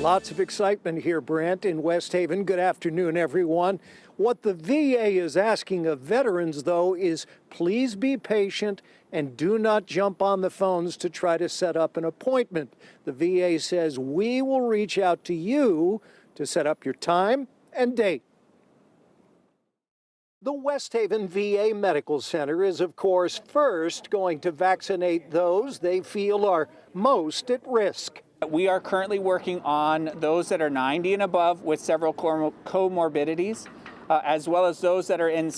Lots of excitement here, Brent, in West Haven. Good afternoon, everyone. What the VA is asking of veterans, though, is please be patient and do not jump on the phones to try to set up an appointment. The VA says we will reach out to you to set up your time and date. The West Haven VA Medical Center is, of course, first going to vaccinate those they feel are most at risk. We are currently working on those that are 90 and above with several comorbidities, as well as those that are in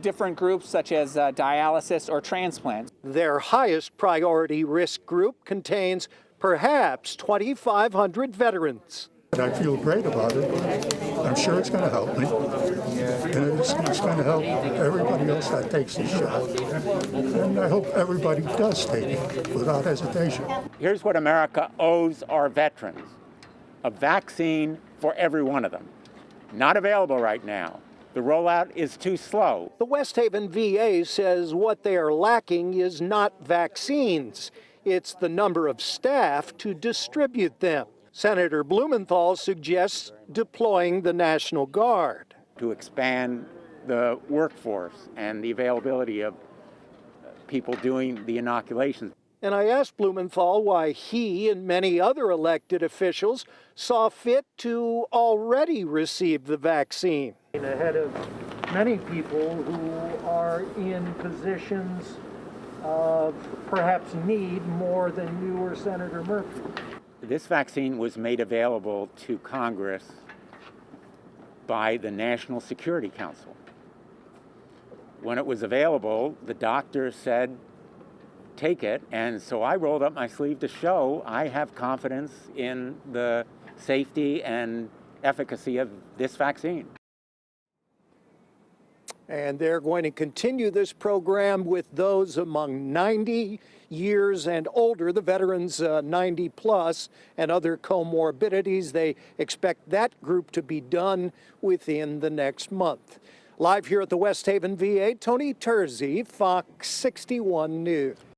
different groups such as dialysis or transplants. Their highest priority risk group contains perhaps 2,500 veterans. I feel great about it. I'm sure it's going to help me. And it's going to help everybody else that takes the shot. And I hope everybody does take it without hesitation. Here's what America owes our veterans: a vaccine for every one of them. Not available right now. The rollout is too slow. The West Haven VA says what they are lacking is not vaccines. It's the number of staff to distribute them. Senator Blumenthal suggests deploying the National Guard to expand the workforce and the availability of people doing the inoculations. And I asked Blumenthal why he and many other elected officials saw fit to already receive the vaccine. Ahead of many people who are in positions of perhaps need more than you or Senator Murphy. This vaccine was made available to Congress by the National Security Council. When it was available, the doctor said, take it, and so I rolled up my sleeve to show I have confidence in the safety and efficacy of this vaccine. And they're going to continue this program with those among 90 years and older, the veterans 90 plus, and other comorbidities. They expect that group to be done within the next month. Live here at the West Haven VA, Tony Terzi, Fox 61 News.